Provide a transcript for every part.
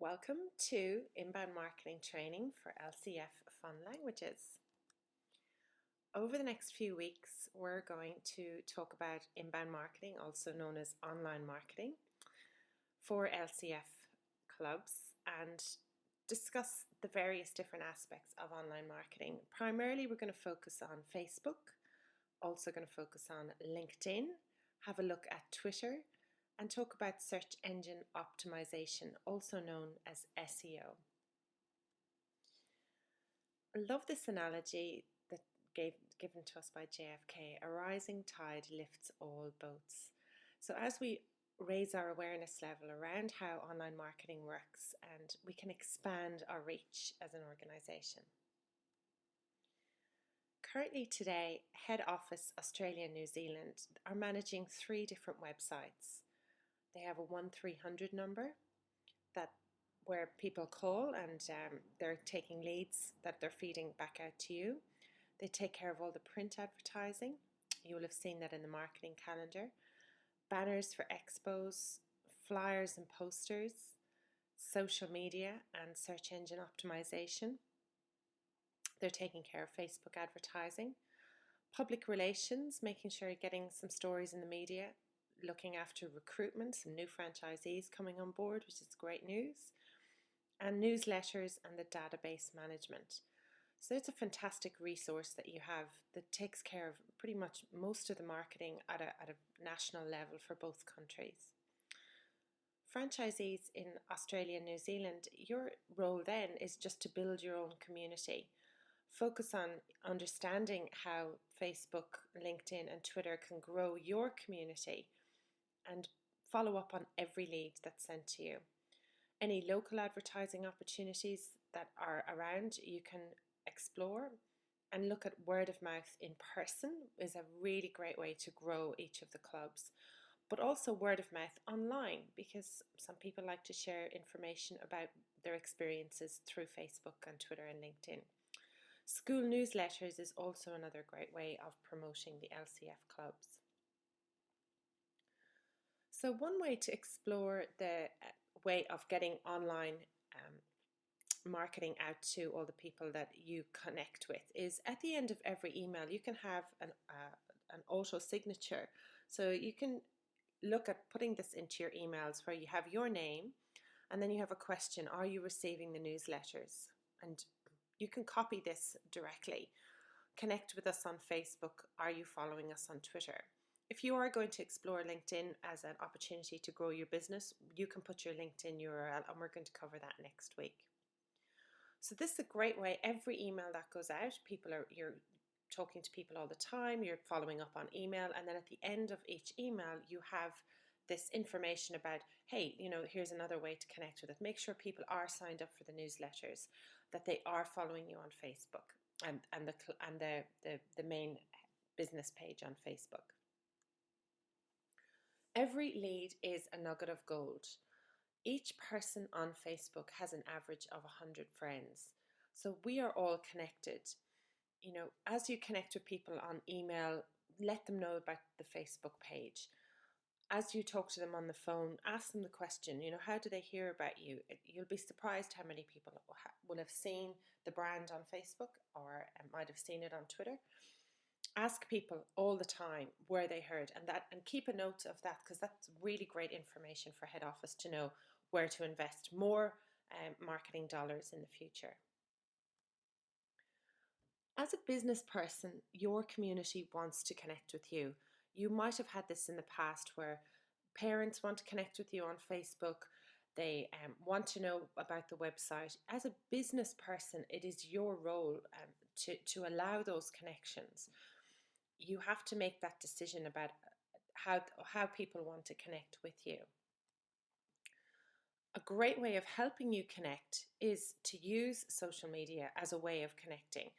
Welcome to Inbound Marketing Training for LCF Fun Languages. Over the next few weeks, we're going to talk about inbound marketing, also known as online marketing, for LCF Clubs and discuss the various different aspects of online marketing. Primarily, we're going to focus on Facebook, also going to focus on LinkedIn, have a look at Twitter, and talk about search engine optimization, also known as SEO. I love this analogy that given to us by JFK, a rising tide lifts all boats. So as we raise our awareness level around how online marketing works, and we can expand our reach as an organization. Currently today, head office Australia and New Zealand are managing 3 different websites. They have a 1300 number where people call and they're taking leads that they're feeding back out to you. They take care of all the print advertising. You will have seen that in the marketing calendar. Banners for expos, flyers and posters, social media and search engine optimization. They're taking care of Facebook advertising. Public relations, making sure you're getting some stories in the media, looking after recruitment, some new franchisees coming on board, which is great news, and newsletters and the database management. So it's a fantastic resource that you have that takes care of pretty much most of the marketing at a national level for both countries. Franchisees in Australia and New Zealand, your role then is just to build your own community. Focus on understanding how Facebook, LinkedIn and Twitter can grow your community and follow up on every lead that's sent to you. Any local advertising opportunities that are around, you can explore and look at word of mouth in person is a really great way to grow each of the clubs. But also word of mouth online, because some people like to share information about their experiences through Facebook and Twitter and LinkedIn. School newsletters is also another great way of promoting the LCF clubs. So one way to explore the way of getting online marketing out to all the people that you connect with is at the end of every email you can have an auto signature. So you can look at putting this into your emails where you have your name and then you have a question: are you receiving the newsletters? And you can copy this directly. Connect with us on Facebook. Are you following us on Twitter? If you are going to explore LinkedIn as an opportunity to grow your business, you can put your LinkedIn URL, and we're going to cover that next week. So this is a great way. Every email that goes out, you're talking to people all the time, you're following up on email, and then at the end of each email you have this information about, hey, here's another way to connect with it. Make sure people are signed up for the newsletters, that they are following you on Facebook and the main business page on Facebook. Every lead is a nugget of gold. Each person on Facebook has an average of 100 friends. So we are all connected. As you connect with people on email, let them know about the Facebook page. As you talk to them on the phone, ask them the question, how do they hear about you? You'll be surprised how many people will have seen the brand on Facebook or might have seen it on Twitter. Ask people all the time where they heard, and keep a note of that, because that's really great information for head office to know where to invest more marketing dollars in the future. As a business person, your community wants to connect with you. You might have had this in the past where parents want to connect with you on Facebook. They want to know about the website. As a business person, it is your role to allow those connections. You have to make that decision about how people want to connect with you. A great way of helping you connect is to use social media as a way of connecting,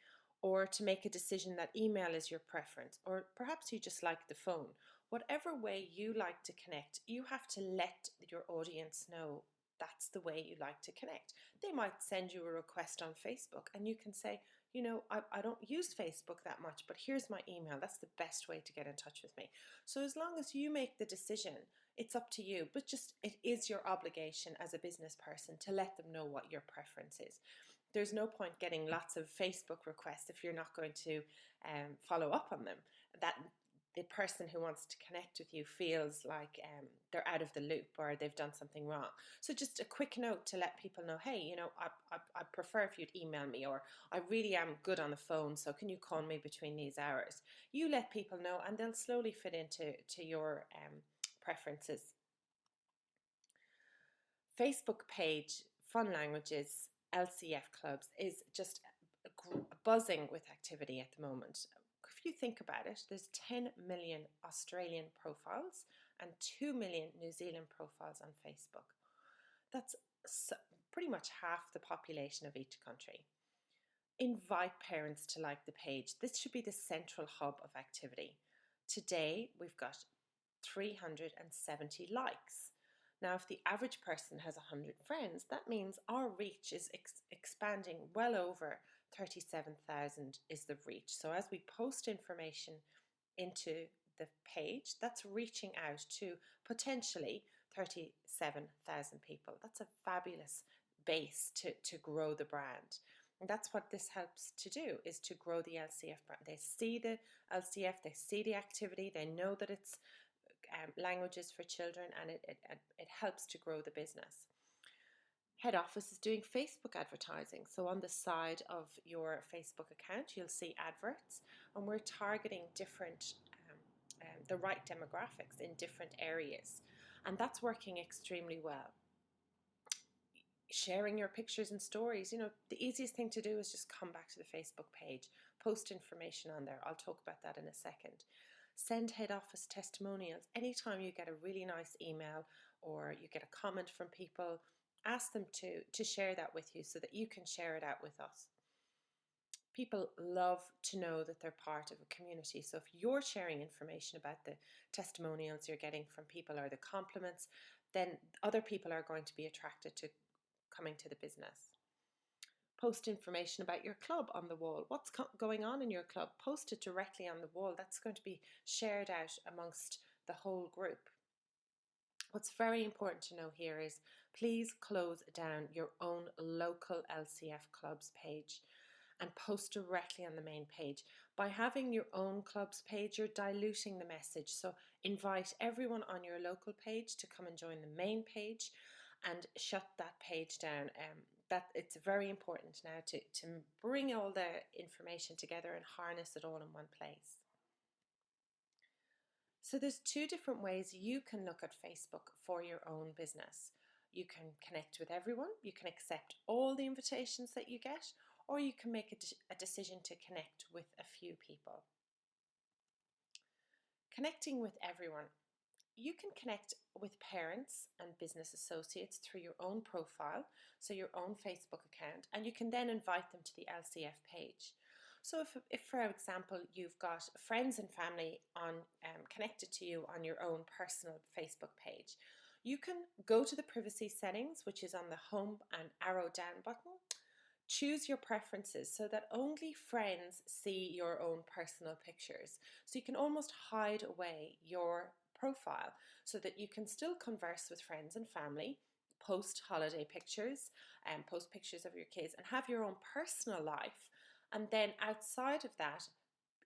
or to make a decision that email is your preference, or perhaps you just like the phone. Whatever way you like to connect, you have to let your audience know that's the way you like to connect. They might send you a request on Facebook and you can say, I don't use Facebook that much, but here's my email. That's the best way to get in touch with me. So as long as you make the decision, It's up to you, but just it is your obligation as a business person to let them know what your preference is. There's no point getting lots of Facebook requests if you're not going to follow up on them. That the person who wants to connect with you feels like they're out of the loop or they've done something wrong. So just a quick note to let people know, hey, you know, I prefer if you'd email me, or I really am good on the phone, so can you call me between these hours? You let people know and they'll slowly fit into your preferences. Facebook page, Fun Languages, LCF Clubs is just buzzing with activity at the moment. If you think about it, there's 10 million Australian profiles and 2 million New Zealand profiles on Facebook. That's pretty much half the population of each country. Invite parents to like the page. This should be the central hub of activity. Today, we've got 370 likes. Now, if the average person has 100 friends, that means our reach is expanding. Well over 37,000 is the reach. So as we post information into the page, that's reaching out to potentially 37,000 people. That's a fabulous base to grow the brand. And that's what this helps to do, is to grow the LCF brand. They see the LCF, they see the activity, they know that it's languages for children, and it helps to grow the business. Head office is doing Facebook advertising. So on the side of your Facebook account, you'll see adverts, and we're targeting the right demographics in different areas. And that's working extremely well. Sharing your pictures and stories, you know, the easiest thing to do is just come back to the Facebook page, post information on there. I'll talk about that in a second. Send head office testimonials. Anytime you get a really nice email or you get a comment from people, ask them to share that with you so that you can share it out with us. People love to know that they're part of a community. So if you're sharing information about the testimonials you're getting from people or the compliments, then other people are going to be attracted to coming to the business. Post information about your club on the wall. What's going on in your club? Post it directly on the wall. That's going to be shared out amongst the whole group. What's very important to know here is please close down your own local LCF Clubs page and post directly on the main page. By having your own clubs page, you're diluting the message. So invite everyone on your local page to come and join the main page and shut that page down. That it's very important now to bring all the information together and harness it all in one place. So there's two different ways you can look at Facebook for your own business. You can connect with everyone, you can accept all the invitations that you get, or you can make a decision to connect with a few people. Connecting with everyone. You can connect with parents and business associates through your own profile, so your own Facebook account, and you can then invite them to the LCF page. So if for example, you've got friends and family connected to you on your own personal Facebook page, you can go to the privacy settings, which is on the home and arrow down button. Choose your preferences so that only friends see your own personal pictures. So you can almost hide away your profile so that you can still converse with friends and family, post holiday pictures, and post pictures of your kids, and have your own personal life. And then outside of that,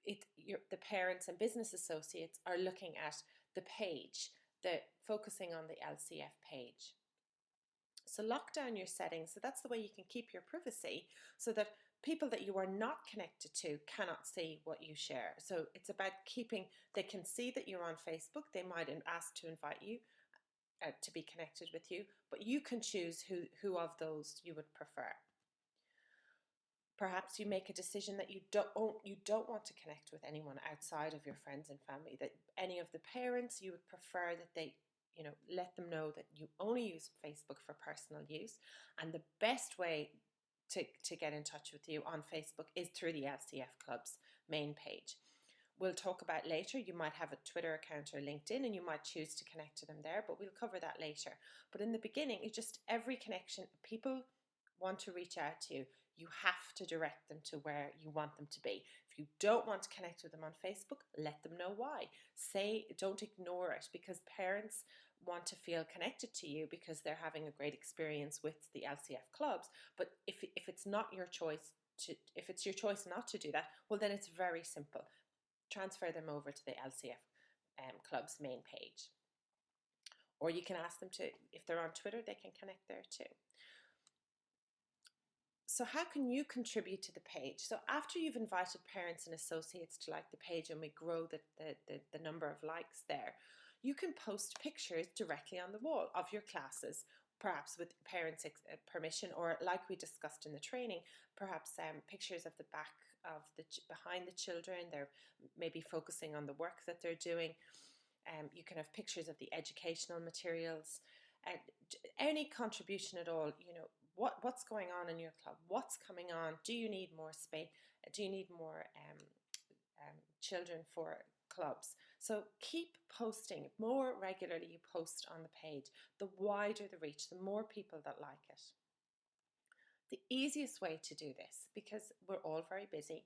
the parents and business associates are looking at the page, focusing on the LCF page. So lock down your settings. So that's the way you can keep your privacy so that people that you are not connected to cannot see what you share. So it's about they can see that you're on Facebook. They might ask to invite you to be connected with you, but you can choose who of those you would prefer. Perhaps you make a decision that you don't want to connect with anyone outside of your friends and family, that any of the parents, you would prefer that they let them know that you only use Facebook for personal use. And the best way to get in touch with you on Facebook is through the LCF Clubs main page. We'll talk about later, you might have a Twitter account or LinkedIn and you might choose to connect to them there, but we'll cover that later. But in the beginning, every connection, people want to reach out to you, you have to direct them to where you want them to be. If you don't want to connect with them on Facebook, let them know why. Don't ignore it, because parents want to feel connected to you because they're having a great experience with the LCF clubs. But if it's not your choice if it's your choice not to do that, well, then it's very simple. Transfer them over to the LCF Clubs main page. Or you can ask them to, if they're on Twitter, they can connect there too. So how can you contribute to the page? So after you've invited parents and associates to like the page and we grow the number of likes there, you can post pictures directly on the wall of your classes, perhaps with parents' permission, or like we discussed in the training, perhaps pictures of the back of behind the children. They're maybe focusing on the work that they're doing. You can have pictures of the educational materials, and any contribution at all. What's going on in your club? What's coming on? Do you need more space? Do you need more children for clubs? So keep posting. More regularly you post on the page, the wider the reach, the more people that like it. The easiest way to do this, because we're all very busy,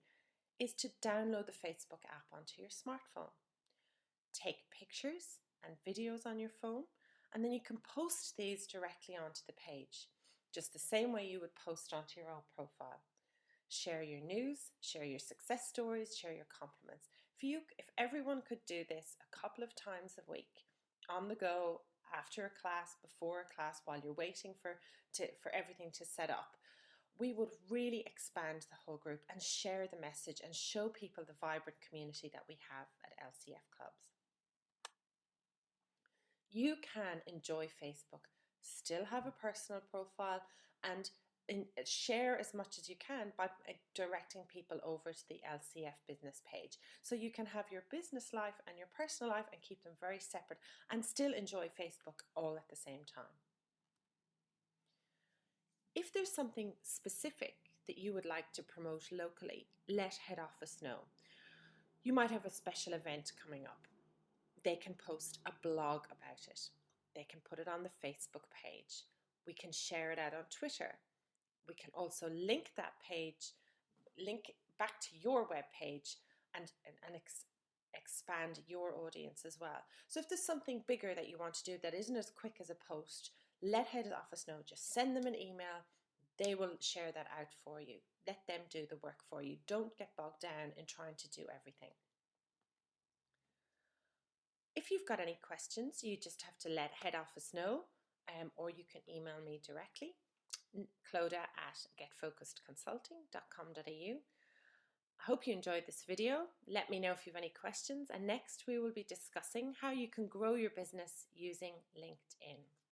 is to download the Facebook app onto your smartphone. Take pictures and videos on your phone, and then you can post these directly onto the page, just the same way you would post onto your own profile. Share your news, share your success stories, share your compliments. If everyone could do this a couple of times a week, on the go, after a class, before a class, while you're waiting for everything to set up, we would really expand the whole group and share the message and show people the vibrant community that we have at LCF Clubs. You can enjoy Facebook, still have a personal profile, and share as much as you can by directing people over to the LCF business page. So you can have your business life and your personal life and keep them very separate and still enjoy Facebook all at the same time. If there's something specific that you would like to promote locally, let head office know. You might have a special event coming up. They can post a blog about it. They can put it on the Facebook page. We can share it out on Twitter. We can also link that page, link back to your web page and expand your audience as well. So if there's something bigger that you want to do that isn't as quick as a post, let head office know. Just send them an email. They will share that out for you. Let them do the work for you. Don't get bogged down in trying to do everything. If you've got any questions, you just have to let head office know, or you can email me directly, clodagh@getfocusedconsulting.com.au. I hope you enjoyed this video. Let me know if you have any questions, and next we will be discussing how you can grow your business using LinkedIn.